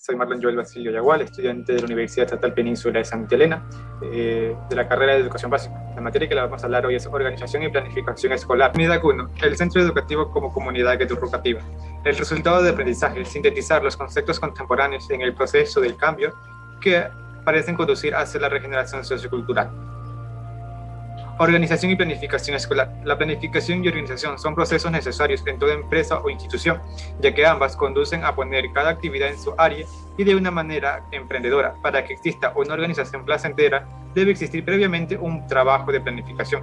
Soy Marlon Joel Basilio Yagual, estudiante de la Universidad Estatal Península de Santa Elena, de la carrera de Educación Básica. La materia que la vamos a hablar hoy es Organización y Planificación Escolar. Unidad 1. El centro educativo como comunidad educativa. El resultado de aprendizaje, sintetizar los conceptos contemporáneos en el proceso del cambio que parecen conducir hacia la regeneración sociocultural. Organización y planificación escolar. La planificación y organización son procesos necesarios en toda empresa o institución, ya que ambas conducen a poner cada actividad en su área y de una manera emprendedora. Para que exista una organización placentera, debe existir previamente un trabajo de planificación.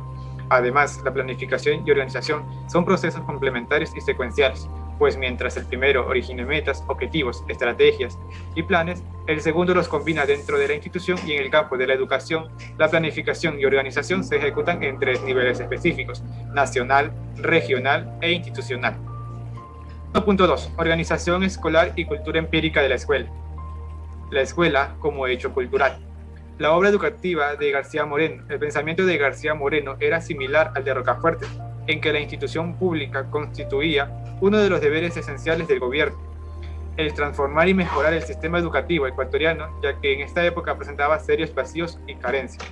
Además, la planificación y organización son procesos complementarios y secuenciales, pues mientras el primero origina metas, objetivos, estrategias y planes, el segundo los combina dentro de la institución y en el campo de la educación, la planificación y organización se ejecutan en 3 niveles específicos: nacional, regional e institucional. 1.2. Organización escolar y cultura empírica de la escuela. La escuela como hecho cultural. La obra educativa de García Moreno, el pensamiento de García Moreno era similar al de Rocafuerte, en que la institución pública constituía uno de los deberes esenciales del gobierno, el transformar y mejorar el sistema educativo ecuatoriano, ya que en esta época presentaba serios vacíos y carencias.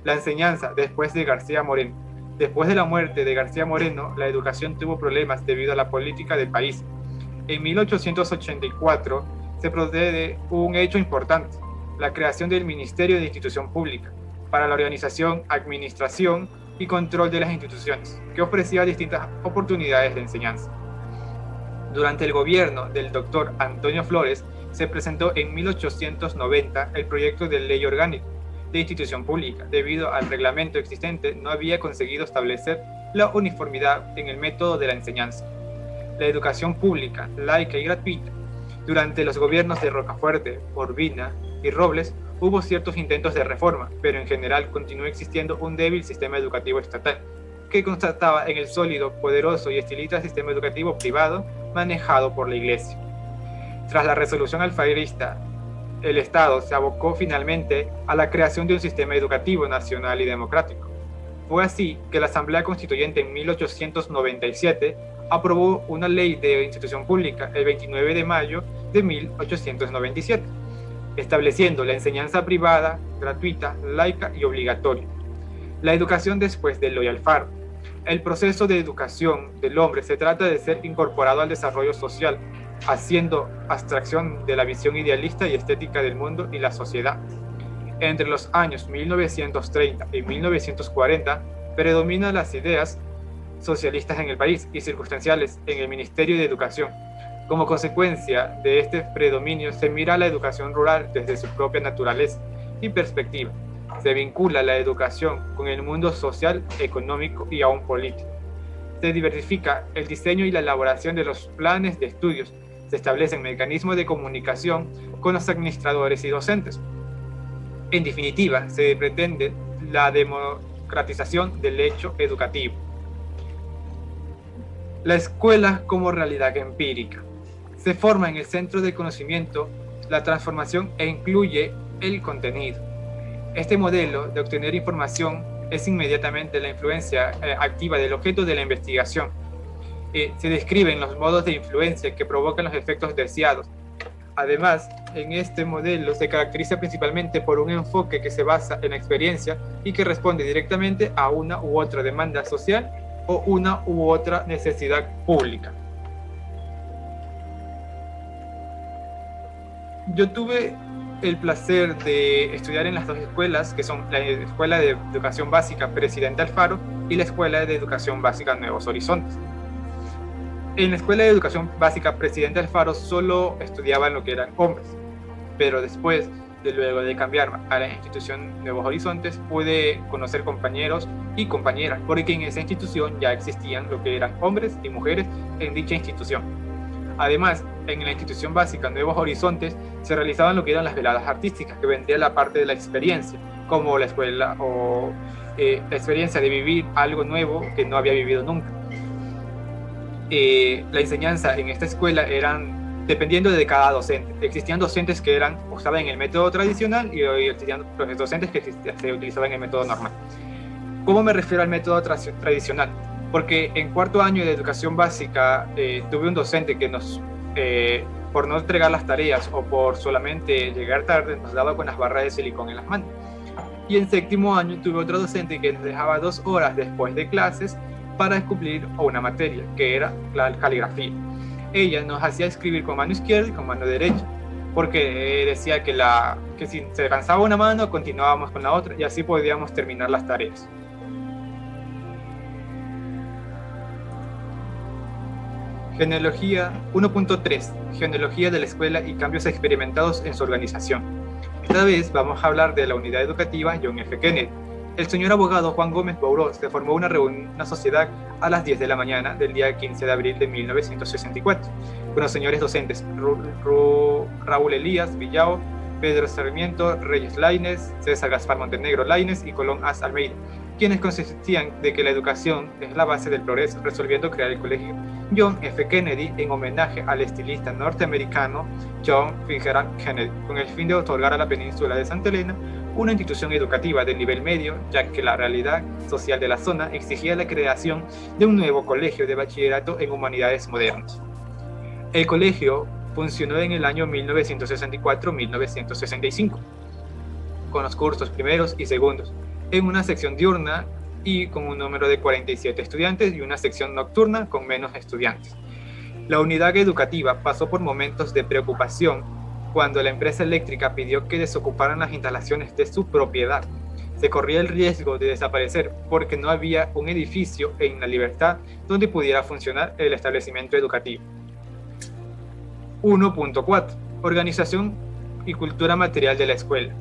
La enseñanza después de García Moreno. Después de la muerte de García Moreno, la educación tuvo problemas debido a la política del país. En 1884 se procede un hecho importante: la creación del Ministerio de Institución Pública, para la organización, administración y control de las instituciones, que ofrecía distintas oportunidades de enseñanza. Durante el gobierno del doctor Antonio Flores, se presentó en 1890 el proyecto de ley orgánica de institución pública. Debido al reglamento existente, no había conseguido establecer la uniformidad en el método de la enseñanza. La educación pública, laica y gratuita. Durante los gobiernos de Rocafuerte, Urbina y Robles, hubo ciertos intentos de reforma, pero en general continuó existiendo un débil sistema educativo estatal, que constataba en el sólido, poderoso y estilista sistema educativo privado manejado por la Iglesia. Tras la resolución alfarista, el Estado se abocó finalmente a la creación de un sistema educativo nacional y democrático. Fue así que la Asamblea Constituyente en 1897 aprobó una ley de institución pública el 29 de mayo de 1897, estableciendo la enseñanza privada, gratuita, laica y obligatoria. La educación después de Eloy Alfaro. El proceso de educación del hombre se trata de ser incorporado al desarrollo social, haciendo abstracción de la visión idealista y estética del mundo y la sociedad. Entre los años 1930 y 1940 predominan las ideas socialistas en el país y circunstanciales en el Ministerio de Educación. Como consecuencia de este predominio, se mira la educación rural desde su propia naturaleza y perspectiva. Se vincula la educación con el mundo social, económico y aún político. Se diversifica el diseño y la elaboración de los planes de estudios. Se establecen mecanismos de comunicación con los administradores y docentes. En definitiva, se pretende la democratización del hecho educativo. La escuela como realidad empírica. Se forma en el centro del conocimiento, la transformación e incluye el contenido. Este modelo de obtener información es inmediatamente la influencia activa del objeto de la investigación. Se describen los modos de influencia que provocan los efectos deseados. Además, en este modelo se caracteriza principalmente por un enfoque que se basa en la experiencia y que responde directamente a una u otra demanda social o una u otra necesidad pública. Yo tuve el placer de estudiar en las 2 escuelas, que son la Escuela de Educación Básica Presidente Alfaro y la Escuela de Educación Básica Nuevos Horizontes. En la Escuela de Educación Básica Presidente Alfaro solo estudiaban lo que eran hombres, pero después, luego de cambiar a la institución Nuevos Horizontes, pude conocer compañeros y compañeras, porque en esa institución ya existían lo que eran hombres y mujeres en dicha institución. Además, en la institución básica Nuevos Horizontes se realizaban lo que eran las veladas artísticas, que vendría la parte de la experiencia, como la escuela o la experiencia de vivir algo nuevo que no había vivido nunca. La enseñanza en esta escuela eran dependiendo de cada docente. Existían docentes que usaban el método tradicional y hoy existían los docentes que se utilizaban el método normal. ¿Cómo me refiero al método tradicional? Porque en 4º año de educación básica tuve un docente que nos por no entregar las tareas o por solamente llegar tarde, nos daba con las barras de silicón en las manos. Y en séptimo año tuve otro docente que nos dejaba 2 horas después de clases para cumplir una materia, que era la caligrafía. Ella nos hacía escribir con mano izquierda y con mano derecha, porque decía que si se cansaba una mano, continuábamos con la otra y así podíamos terminar las tareas. Genealogía 1.3. Genealogía de la escuela y cambios experimentados en su organización. Esta vez vamos a hablar de la unidad educativa John F. Kennedy. El señor abogado Juan Gómez Bouró se formó una sociedad a las 10 de la mañana del día 15 de abril de 1964, con los señores docentes Raúl Elías Villao, Pedro Sarmiento Reyes Lainez, César Gaspar Montenegro Lainez y Colón Az Almeida, quienes consistían de que la educación es la base del progreso, resolviendo crear el colegio John F. Kennedy en homenaje al estilista norteamericano John Fitzgerald Kennedy, con el fin de otorgar a la península de Santa Elena una institución educativa de nivel medio, ya que la realidad social de la zona exigía la creación de un nuevo colegio de bachillerato en humanidades modernas. El colegio funcionó en el año 1964-1965, con los cursos primeros y segundos, en una sección diurna y con un número de 47 estudiantes y una sección nocturna con menos estudiantes. La unidad educativa pasó por momentos de preocupación cuando la empresa eléctrica pidió que desocuparan las instalaciones de su propiedad. Se corría el riesgo de desaparecer porque no había un edificio en La Libertad donde pudiera funcionar el establecimiento educativo. 1.4. Organización y cultura material de la escuela.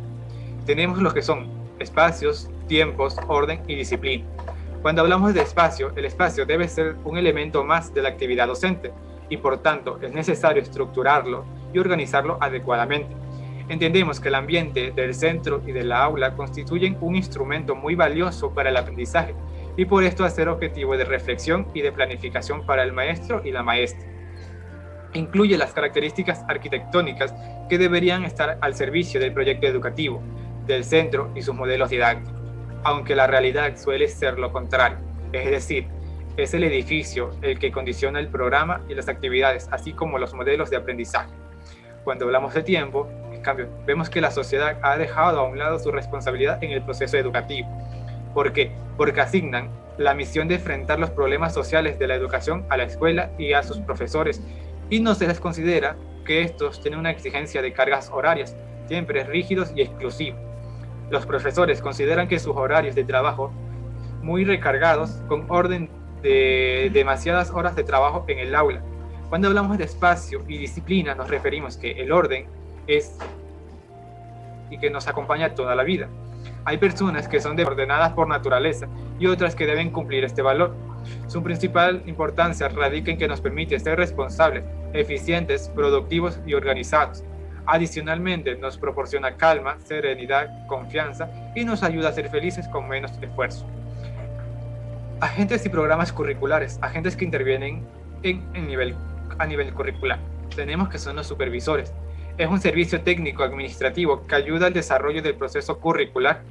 Tenemos lo que son espacios, tiempos, orden y disciplina. Cuando hablamos de espacio, el espacio debe ser un elemento más de la actividad docente y por tanto es necesario estructurarlo y organizarlo adecuadamente. Entendemos que el ambiente del centro y de la aula constituyen un instrumento muy valioso para el aprendizaje y por esto hacer objetivo de reflexión y de planificación para el maestro y la maestra. Incluye las características arquitectónicas que deberían estar al servicio del proyecto educativo, del centro y sus modelos didácticos, aunque la realidad suele ser lo contrario, es decir, es el edificio el que condiciona el programa y las actividades, así como los modelos de aprendizaje. Cuando hablamos de tiempo, en cambio, vemos que la sociedad ha dejado a un lado su responsabilidad en el proceso educativo. ¿Por qué? Porque asignan la misión de enfrentar los problemas sociales de la educación a la escuela y a sus profesores, y no se les considera que estos tienen una exigencia de cargas horarias, siempre rígidos y exclusivos. Los profesores consideran que sus horarios de trabajo muy recargados, con orden de demasiadas horas de trabajo en el aula. Cuando hablamos de espacio y disciplina, nos referimos que el orden es y que nos acompaña toda la vida. Hay personas que son desordenadas por naturaleza y otras que deben cumplir este valor. Su principal importancia radica en que nos permite ser responsables, eficientes, productivos y organizados. Adicionalmente, nos proporciona calma, serenidad, confianza y nos ayuda a ser felices con menos esfuerzo. Agentes y programas curriculares, agentes que intervienen a nivel curricular. Tenemos que son los supervisores. Es un servicio técnico administrativo que ayuda al desarrollo del proceso curricular,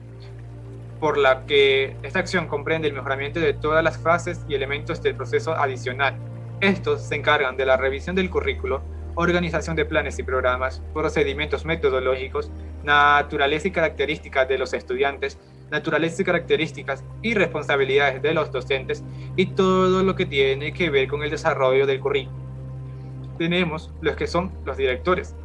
por la que esta acción comprende el mejoramiento de todas las fases y elementos del proceso adicional. Estos se encargan de la revisión del currículo, organización de planes y programas, procedimientos metodológicos, naturaleza y características de los estudiantes, naturaleza y características y responsabilidades de los docentes y todo lo que tiene que ver con el desarrollo del currículo. Tenemos los que son los directores.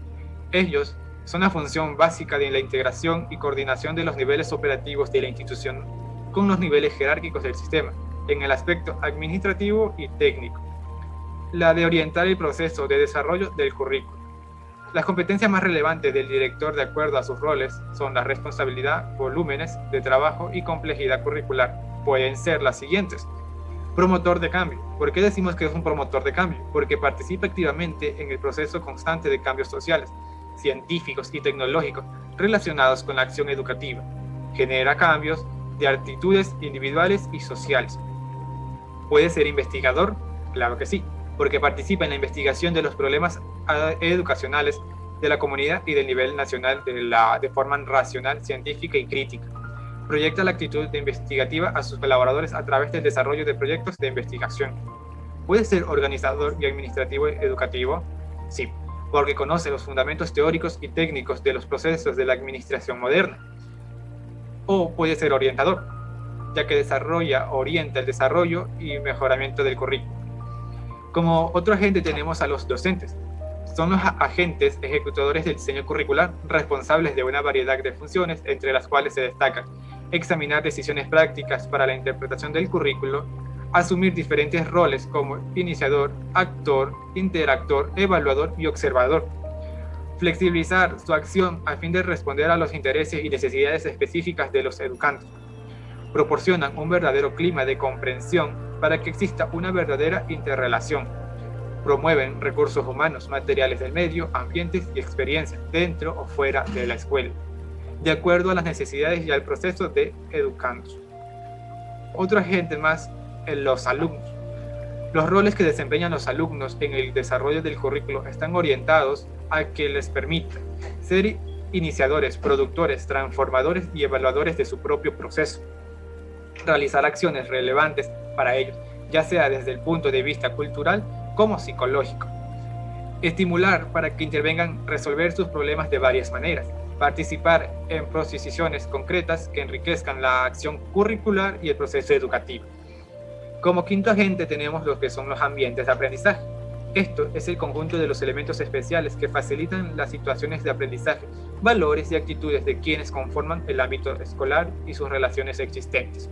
Ellos son la función básica de la integración y coordinación de los niveles operativos de la institución con los niveles jerárquicos del sistema, en el aspecto administrativo y técnico. La de orientar el proceso de desarrollo del currículo. Las competencias más relevantes del director de acuerdo a sus roles son la responsabilidad, volúmenes de trabajo y complejidad curricular. Pueden ser las siguientes. Promotor de cambio. ¿Por qué decimos que es un promotor de cambio? Porque participa activamente en el proceso constante de cambios sociales, científicos y tecnológicos relacionados con la acción educativa. Genera cambios de actitudes individuales y sociales. ¿Puede ser investigador? Claro que sí, porque participa en la investigación de los problemas educacionales de la comunidad y del nivel nacional de forma racional, científica y crítica. Proyecta la actitud investigativa a sus colaboradores a través del desarrollo de proyectos de investigación. ¿Puede ser organizador y administrativo educativo? Sí, porque conoce los fundamentos teóricos y técnicos de los procesos de la administración moderna. O puede ser orientador, ya que orienta el desarrollo y mejoramiento del currículo. Como otro agente tenemos a los docentes. Son los agentes ejecutadores del diseño curricular, responsables de una variedad de funciones, entre las cuales se destacan examinar decisiones prácticas para la interpretación del currículo, asumir diferentes roles como iniciador, actor, interactor, evaluador y observador, flexibilizar su acción a fin de responder a los intereses y necesidades específicas de los educandos. Proporcionan un verdadero clima de comprensión para que exista una verdadera interrelación. Promueven recursos humanos, materiales del medio, ambientes y experiencias dentro o fuera de la escuela, de acuerdo a las necesidades y al proceso de educandos. Otro agente más, los alumnos. Los roles que desempeñan los alumnos en el desarrollo del currículo están orientados a que les permita ser iniciadores, productores, transformadores y evaluadores de su propio proceso, realizar acciones relevantes para ellos, ya sea desde el punto de vista cultural como psicológico. Estimular para que intervengan, resolver sus problemas de varias maneras, participar en proposiciones concretas que enriquezcan la acción curricular y el proceso educativo. Como quinto agente tenemos lo que son los ambientes de aprendizaje. Esto es el conjunto de los elementos especiales que facilitan las situaciones de aprendizaje, valores y actitudes de quienes conforman el ámbito escolar y sus relaciones existentes.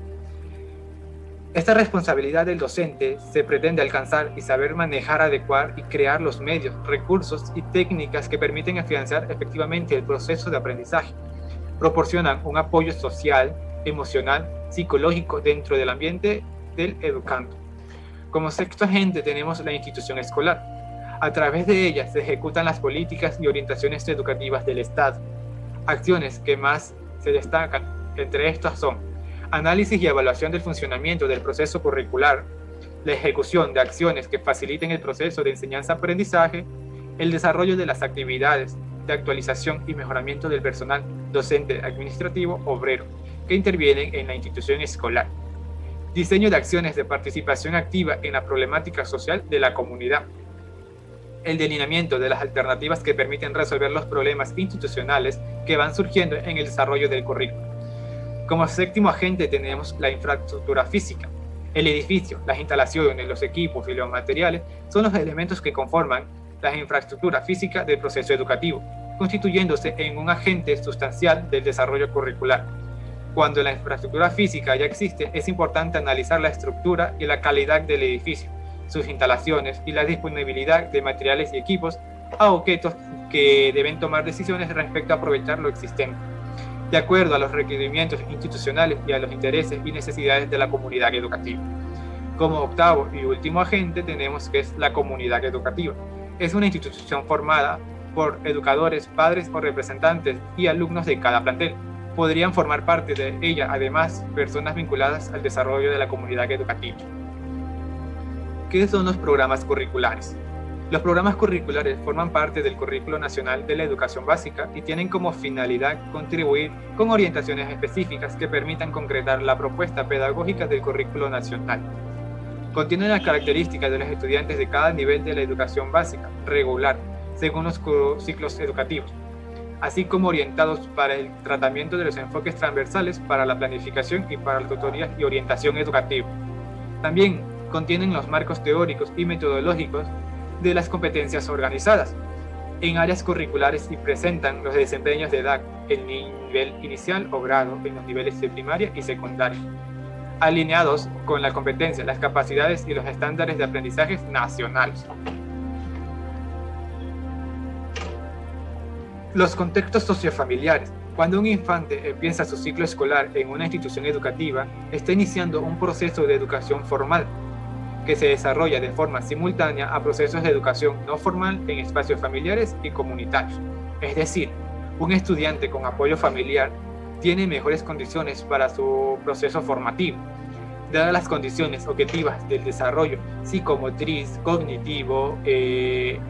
Esta responsabilidad del docente se pretende alcanzar y saber manejar, adecuar y crear los medios, recursos y técnicas que permiten afianzar efectivamente el proceso de aprendizaje. Proporcionan un apoyo social, emocional, psicológico dentro del ambiente del educando. Como sexto agente tenemos la institución escolar. A través de ella se ejecutan las políticas y orientaciones educativas del Estado. Acciones que más se destacan entre estas son análisis y evaluación del funcionamiento del proceso curricular, la ejecución de acciones que faciliten el proceso de enseñanza-aprendizaje, el desarrollo de las actividades de actualización y mejoramiento del personal docente, administrativo, obrero, que intervienen en la institución escolar, diseño de acciones de participación activa en la problemática social de la comunidad, el delineamiento de las alternativas que permiten resolver los problemas institucionales que van surgiendo en el desarrollo del currículo. Como séptimo agente tenemos la infraestructura física. El edificio, las instalaciones, los equipos y los materiales son los elementos que conforman la infraestructura física del proceso educativo, constituyéndose en un agente sustancial del desarrollo curricular. Cuando la infraestructura física ya existe, es importante analizar la estructura y la calidad del edificio, sus instalaciones y la disponibilidad de materiales y equipos a objetos que deben tomar decisiones respecto a aprovechar lo existente, de acuerdo a los requerimientos institucionales y a los intereses y necesidades de la comunidad educativa. Como octavo y último agente tenemos que es la comunidad educativa. Es una institución formada por educadores, padres o representantes y alumnos de cada plantel. Podrían formar parte de ella, además, personas vinculadas al desarrollo de la comunidad educativa. ¿Qué son los programas curriculares? Los programas curriculares forman parte del Currículo Nacional de la Educación Básica y tienen como finalidad contribuir con orientaciones específicas que permitan concretar la propuesta pedagógica del currículo nacional. Contienen las características de los estudiantes de cada nivel de la educación básica, regular, según los ciclos educativos, así como orientados para el tratamiento de los enfoques transversales para la planificación y para la tutoría y orientación educativa. También contienen los marcos teóricos y metodológicos de las competencias organizadas en áreas curriculares y presentan los desempeños de edad en nivel inicial o grado en los niveles de primaria y secundaria, alineados con la competencia, las capacidades y los estándares de aprendizaje nacionales. Los contextos sociofamiliares. Cuando un infante empieza su ciclo escolar en una institución educativa, está iniciando un proceso de educación formal, que se desarrolla de forma simultánea a procesos de educación no formal en espacios familiares y comunitarios. Es decir, un estudiante con apoyo familiar tiene mejores condiciones para su proceso formativo, dadas las condiciones objetivas del desarrollo psicomotriz, cognitivo,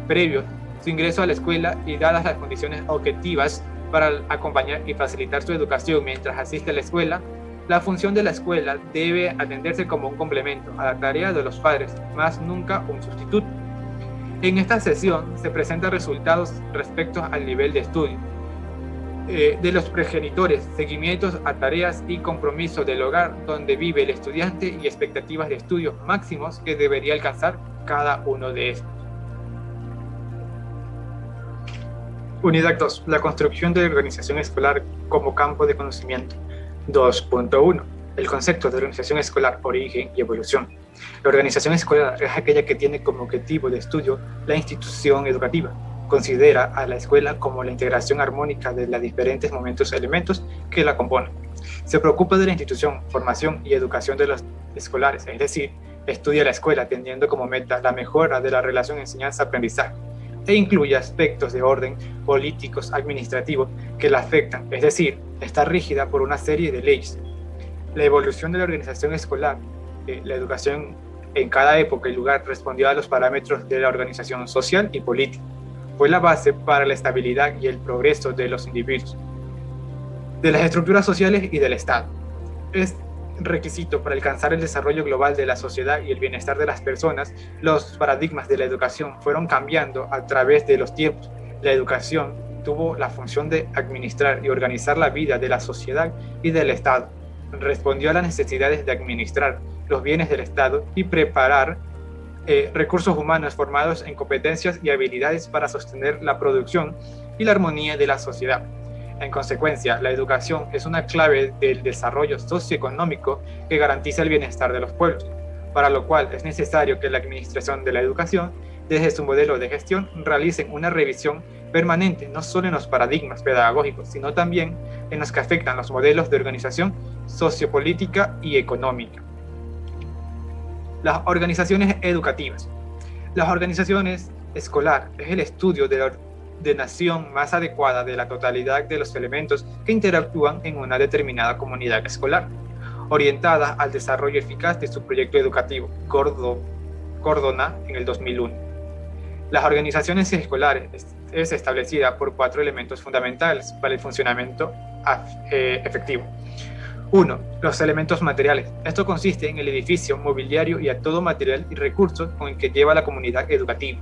previo su ingreso a la escuela y dadas las condiciones objetivas para acompañar y facilitar su educación mientras asiste a la escuela. La función de la escuela debe atenderse como un complemento a la tarea de los padres, más nunca un sustituto. En esta sesión se presentan resultados respecto al nivel de estudio de los progenitores, seguimientos a tareas y compromisos del hogar donde vive el estudiante y expectativas de estudios máximos que debería alcanzar cada uno de estos. Unidad 2. La construcción de la organización escolar como campo de conocimiento. 2.1. El concepto de organización escolar, origen y evolución. La organización escolar es aquella que tiene como objetivo de estudio la institución educativa. Considera a la escuela como la integración armónica de los diferentes elementos que la componen. Se preocupa de la institución, formación y educación de los escolares, es decir, estudia la escuela teniendo como meta la mejora de la relación enseñanza-aprendizaje e incluye aspectos de orden políticos, administrativos que la afectan, es decir, está rígida por una serie de leyes. La evolución de la organización escolar, la educación en cada época y lugar respondió a los parámetros de la organización social y política. Fue la base para la estabilidad y el progreso de los individuos, de las estructuras sociales y del Estado. Es requisito para alcanzar el desarrollo global de la sociedad y el bienestar de las personas. Los paradigmas de la educación fueron cambiando a través de los tiempos. La educación tuvo la función de administrar y organizar la vida de la sociedad y del Estado. Respondió a las necesidades de administrar los bienes del Estado y preparar recursos humanos formados en competencias y habilidades para sostener la producción y la armonía de la sociedad. En consecuencia, la educación es una clave del desarrollo socioeconómico que garantiza el bienestar de los pueblos, para lo cual es necesario que la administración de la educación, desde su modelo de gestión, realicen una revisión permanente, no solo en los paradigmas pedagógicos, sino también en los que afectan los modelos de organización sociopolítica y económica. Las organizaciones educativas. Las organizaciones escolar es el estudio de la ordenación más adecuada de la totalidad de los elementos que interactúan en una determinada comunidad escolar, orientada al desarrollo eficaz de su proyecto educativo, Cordona en el 2001. Las organizaciones escolares es establecida por 4 elementos fundamentales para el funcionamiento efectivo. 1. Los elementos materiales. Esto consiste en el edificio, mobiliario y a todo material y recursos con el que lleva la comunidad educativa.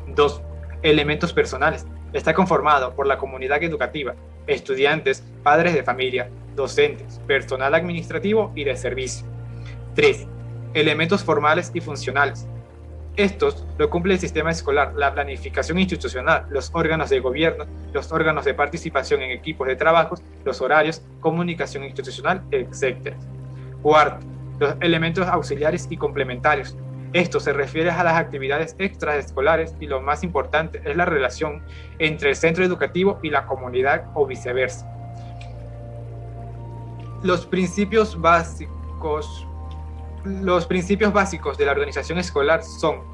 2. Elementos personales. Está conformado por la comunidad educativa, estudiantes, padres de familia, docentes, personal administrativo y de servicio. 3. Elementos formales y funcionales. Estos lo cumple el sistema escolar, la planificación institucional, los órganos de gobierno, los órganos de participación en equipos de trabajos, los horarios, comunicación institucional, etc. 4. Los elementos auxiliares y complementarios. Esto se refiere a las actividades extraescolares y lo más importante es la relación entre el centro educativo y la comunidad o viceversa. Los principios básicos de la organización escolar son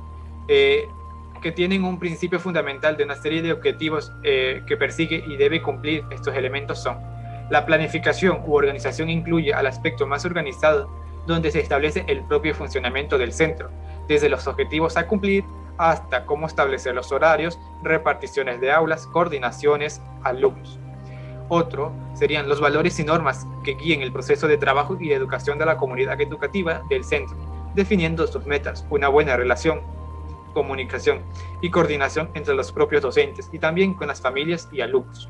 que tienen un principio fundamental de una serie de objetivos que persigue y debe cumplir. Estos elementos son: la planificación u organización incluye al aspecto más organizado, donde se establece el propio funcionamiento del centro, desde los objetivos a cumplir hasta cómo establecer los horarios, reparticiones de aulas, coordinaciones, alumnos. Otro serían los valores y normas que guíen el proceso de trabajo y de educación de la comunidad educativa del centro, definiendo sus metas, una buena relación, comunicación y coordinación entre los propios docentes y también con las familias y alumnos.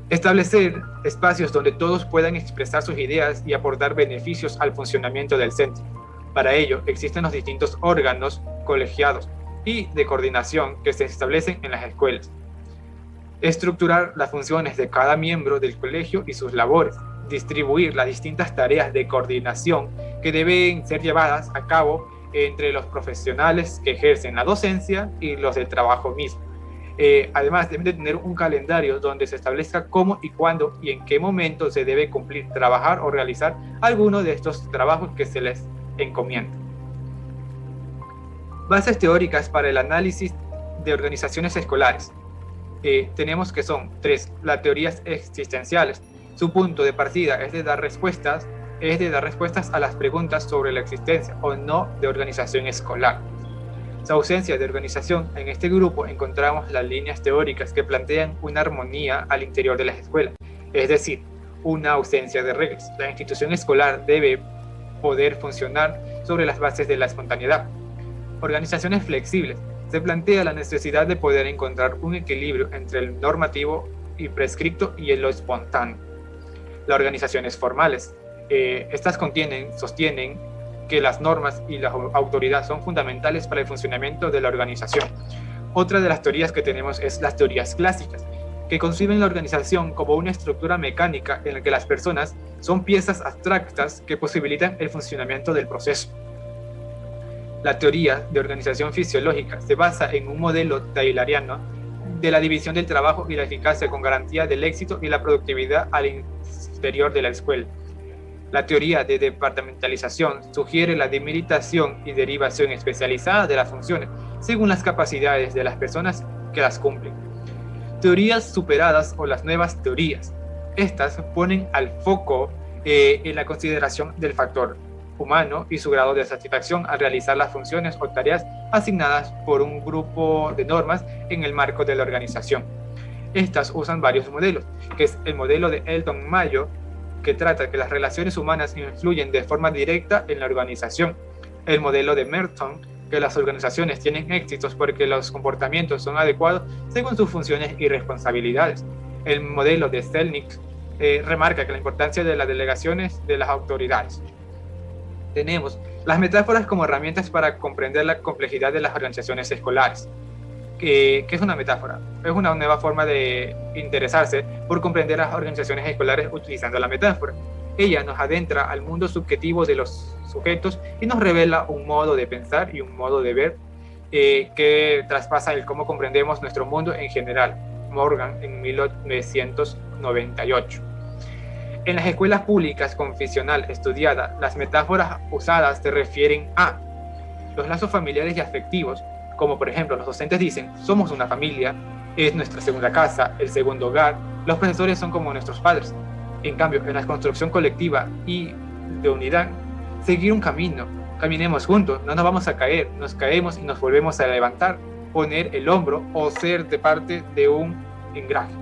Establecer espacios donde todos puedan expresar sus ideas y aportar beneficios al funcionamiento del centro. Para ello existen los distintos órganos colegiados y de coordinación que se establecen en las escuelas. Estructurar las funciones de cada miembro del colegio y sus labores, distribuir las distintas tareas de coordinación que deben ser llevadas a cabo entre los profesionales que ejercen la docencia y los del trabajo mismo. Además, deben de tener un calendario donde se establezca cómo y cuándo y en qué momento se debe cumplir, trabajar o realizar alguno de estos trabajos que se les encomienda. Bases teóricas para el análisis de organizaciones escolares. Tenemos que son 3, las teorías existenciales. Su punto de partida es de dar respuestas a las preguntas sobre la existencia o no de organización escolar. Su ausencia de organización. En este grupo encontramos las líneas teóricas que plantean una armonía al interior de las escuelas, es decir, una ausencia de reglas. La institución escolar debe poder funcionar sobre las bases de la espontaneidad. Organizaciones flexibles. se plantea la necesidad de poder encontrar un equilibrio entre el normativo y prescripto y lo espontáneo. Las organizaciones formales. Estas sostienen que las normas y la autoridad son fundamentales para el funcionamiento de la organización. Otra de las teorías que tenemos es las teorías clásicas, que conciben la organización como una estructura mecánica en la que las personas son piezas abstractas que posibilitan el funcionamiento del proceso. La teoría de organización fisiológica se basa en un modelo tayloriano de la división del trabajo y la eficacia con garantía del éxito y la productividad al interior de la escuela. La teoría de departamentalización sugiere la delimitación y derivación especializada de las funciones según las capacidades de las personas que las cumplen. Teorías superadas o las nuevas teorías. Estas ponen al foco en la consideración del factor humano y su grado de satisfacción al realizar las funciones o tareas asignadas por un grupo de normas en el marco de la organización. Estas usan varios modelos, que es el modelo de Eldon Mayo, que trata que las relaciones humanas influyen de forma directa en la organización. El modelo de Merton, que las organizaciones tienen éxitos porque los comportamientos son adecuados según sus funciones y responsabilidades. El modelo de Selnick remarca que la importancia de las delegaciones de las autoridades. Tenemos las metáforas como herramientas para comprender la complejidad de las organizaciones escolares. ¿Qué es una metáfora? Es una nueva forma de interesarse por comprender las organizaciones escolares utilizando la metáfora. Ella nos adentra al mundo subjetivo de los sujetos y nos revela un modo de pensar y un modo de ver que traspasa el cómo comprendemos nuestro mundo en general. Morgan en 1998. En las escuelas públicas confesional estudiada, las metáforas usadas se refieren a los lazos familiares y afectivos, como por ejemplo los docentes dicen, somos una familia, es nuestra segunda casa, el segundo hogar, los profesores son como nuestros padres. En cambio, en la construcción colectiva y de unidad, seguir un camino, caminemos juntos, no nos vamos a caer, nos caemos y nos volvemos a levantar, poner el hombro o ser de parte de un engranaje.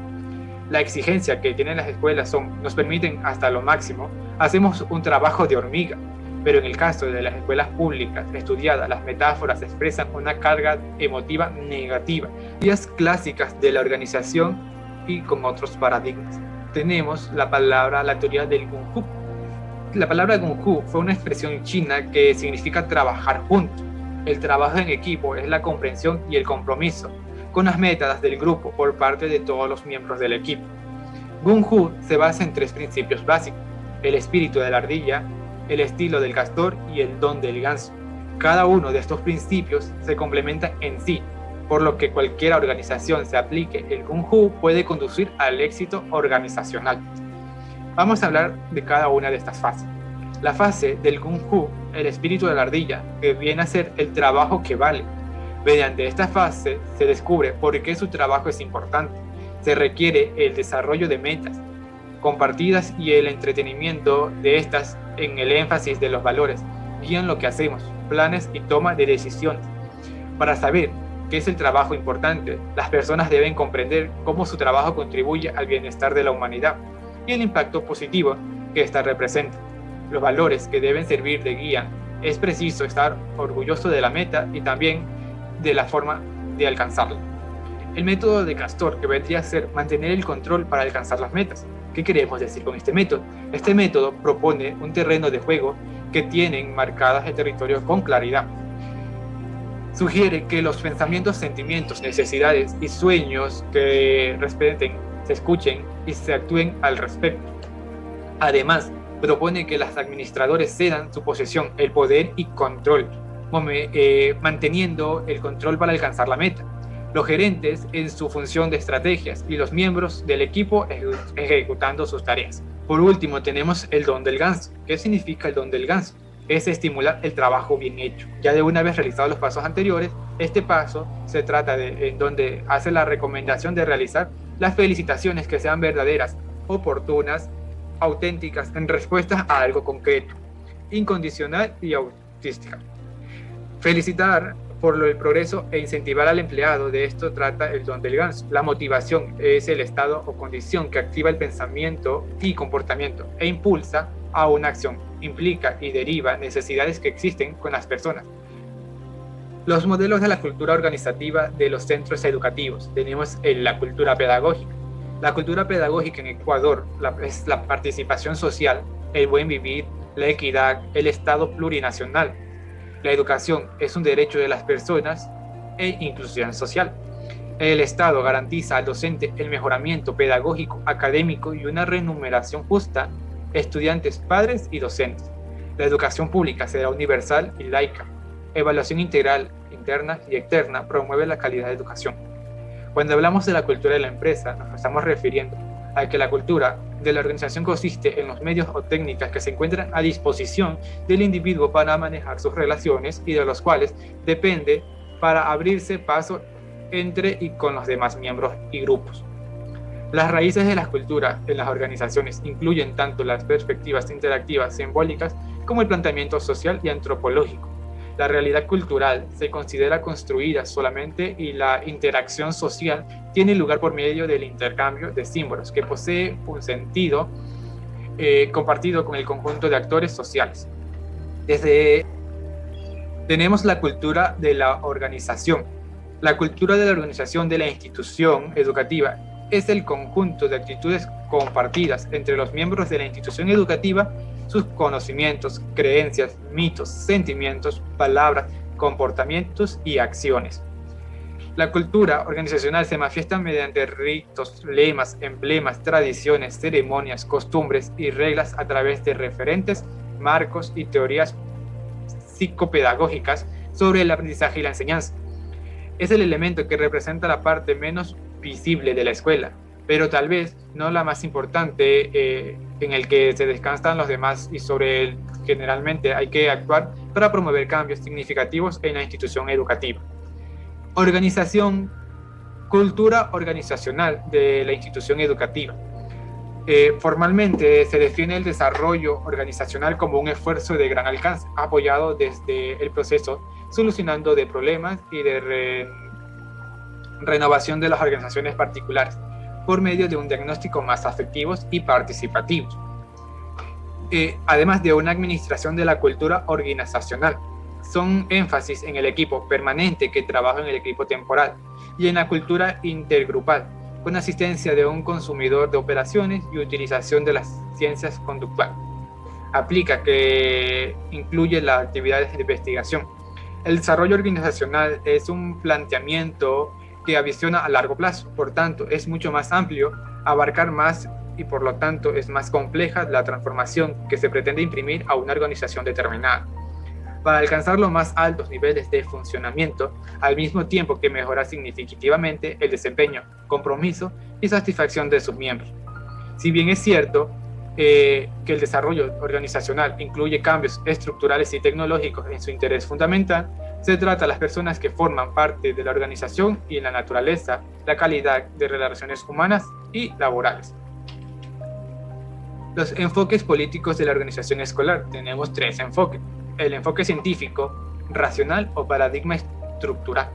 La exigencia que tienen las escuelas nos permiten hasta lo máximo, hacemos un trabajo de hormiga, pero en el caso de las escuelas públicas estudiadas, las metáforas expresan una carga emotiva negativa, ideas clásicas de la organización y con otros paradigmas. Tenemos la teoría del Gung-Hu. La palabra Gung-Hu fue una expresión china que significa trabajar juntos. El trabajo en equipo es la comprensión y el compromiso con las metas del grupo por parte de todos los miembros del equipo. Gung-Hu se basa en 3 principios básicos: el espíritu de la ardilla, el estilo del castor y el don del ganso. Cada uno de estos principios se complementa en sí, por lo que cualquier organización se aplique el Gung-Hu puede conducir al éxito organizacional. Vamos a hablar de cada una de estas fases. La fase del Gung-Hu, el espíritu de la ardilla, que viene a ser el trabajo que vale. Mediante esta fase se descubre por qué su trabajo es importante. Se requiere el desarrollo de metas compartidas y el entretenimiento de estas en el énfasis de los valores, guían lo que hacemos, planes y toma de decisiones. Para saber qué es el trabajo importante, las personas deben comprender cómo su trabajo contribuye al bienestar de la humanidad y el impacto positivo que ésta representa. Los valores que deben servir de guía. Es preciso estar orgulloso de la meta y también de la forma de alcanzarla. El método de Castor, que vendría a ser mantener el control para alcanzar las metas. ¿Qué queremos decir con este método? Este método propone un terreno de juego que tienen marcadas el territorio con claridad. Sugiere que los pensamientos, sentimientos, necesidades y sueños que respeten, se escuchen y se actúen al respecto. Además, propone que los administradores cedan su posesión, el poder y control, manteniendo el control para alcanzar la meta. Los gerentes en su función de estrategias y los miembros del equipo ejecutando sus tareas. Por último, tenemos el don del ganso. ¿Qué significa el don del ganso? Es estimular el trabajo bien hecho. Ya de una vez realizados los pasos anteriores, este paso se trata en donde hace la recomendación de realizar las felicitaciones que sean verdaderas, oportunas, auténticas, en respuesta a algo concreto, incondicional y autística. Felicitar por el progreso e incentivar al empleado. De esto trata el don del ganso. La motivación es el estado o condición que activa el pensamiento y comportamiento e impulsa a una acción. Implica y deriva necesidades que existen con las personas. Los modelos de la cultura organizativa de los centros educativos. Tenemos la cultura pedagógica. La cultura pedagógica en Ecuador es la participación social, el buen vivir, la equidad, el Estado plurinacional. La educación es un derecho de las personas e inclusión social. El Estado garantiza al docente el mejoramiento pedagógico, académico y una remuneración justa, estudiantes, padres y docentes. La educación pública será universal y laica. Evaluación integral, interna y externa promueve la calidad de educación. Cuando hablamos de la cultura de la empresa, nos estamos refiriendo a que la cultura de la organización consiste en los medios o técnicas que se encuentran a disposición del individuo para manejar sus relaciones y de los cuales depende para abrirse paso entre y con los demás miembros y grupos. Las raíces de la cultura en las organizaciones incluyen tanto las perspectivas interactivas simbólicas como el planteamiento social y antropológico. La realidad cultural se considera construida solamente y la interacción social tiene lugar por medio del intercambio de símbolos que posee un sentido compartido con el conjunto de actores sociales. Tenemos la cultura de la organización. La cultura de la organización de la institución educativa es el conjunto de actitudes compartidas entre los miembros de la institución educativa, sus conocimientos, creencias, mitos, sentimientos, palabras, comportamientos y acciones. La cultura organizacional se manifiesta mediante ritos, lemas, emblemas, tradiciones, ceremonias, costumbres y reglas a través de referentes, marcos y teorías psicopedagógicas sobre el aprendizaje y la enseñanza. Es el elemento que representa la parte menos visible de la escuela, pero tal vez no la más importante, en el que se descansan los demás y sobre el generalmente hay que actuar para promover cambios significativos en la institución educativa. Organización, cultura organizacional de la institución educativa. Formalmente se define el desarrollo organizacional como un esfuerzo de gran alcance, apoyado desde el proceso, solucionando de problemas y de renovación de las organizaciones particulares, por medio de un diagnóstico más afectivos y participativos. Además de una administración de la cultura organizacional, son énfasis en el equipo permanente que trabaja en el equipo temporal y en la cultura intergrupal, con asistencia de un consumidor de operaciones y utilización de las ciencias conductuales. Aplica que incluye las actividades de investigación. El desarrollo organizacional es un planteamiento que visiona a largo plazo, por tanto es mucho más amplio, abarcar más y por lo tanto es más compleja la transformación que se pretende imprimir a una organización determinada, para alcanzar los más altos niveles de funcionamiento, al mismo tiempo que mejora significativamente el desempeño, compromiso y satisfacción de sus miembros. Si bien es cierto que el desarrollo organizacional incluye cambios estructurales y tecnológicos en su interés fundamental, se trata de las personas que forman parte de la organización y en la naturaleza, la calidad de relaciones humanas y laborales. Los enfoques políticos de la organización escolar. Tenemos tres enfoques. El enfoque científico, racional o paradigma estructural.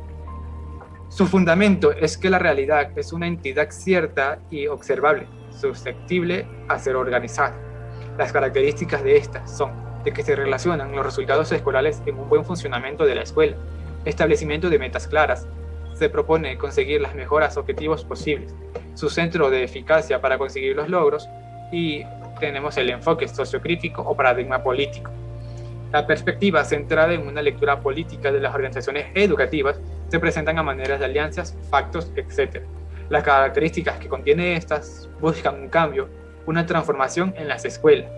Su fundamento es que la realidad es una entidad cierta y observable, susceptible a ser organizada. Las características de esta son de que se relacionan los resultados escolares en un buen funcionamiento de la escuela, establecimiento de metas claras, se propone conseguir las mejoras objetivos posibles, su centro de eficacia para conseguir los logros, y tenemos el enfoque sociocrítico o paradigma político. La perspectiva centrada en una lectura política de las organizaciones educativas se presentan a maneras de alianzas, pactos, etc. Las características que contiene estas buscan un cambio, una transformación en las escuelas,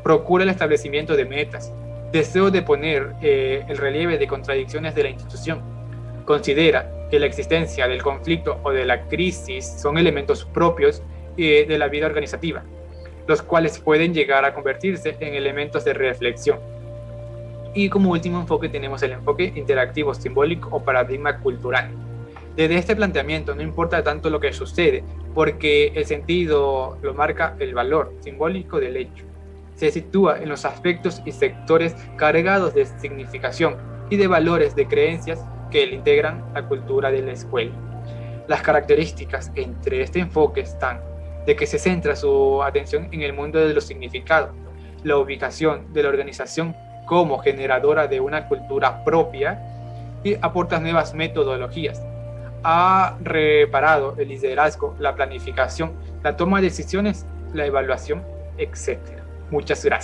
procura el establecimiento de metas, deseo de poner el relieve de contradicciones de la institución, considera que la existencia del conflicto o de la crisis son elementos propios de la vida organizativa, los cuales pueden llegar a convertirse en elementos de reflexión. Y como último enfoque tenemos el enfoque interactivo simbólico o paradigma cultural. Desde este planteamiento no importa tanto lo que sucede, porque el sentido lo marca el valor simbólico del hecho. Se sitúa en los aspectos y sectores cargados de significación y de valores de creencias que le integran la cultura de la escuela. Las características entre este enfoque están de que se centra su atención en el mundo de los significados, la ubicación de la organización como generadora de una cultura propia, y aportas nuevas metodologías. Ha reparado el liderazgo, la planificación, la toma de decisiones, la evaluación, etc. Muchas gracias.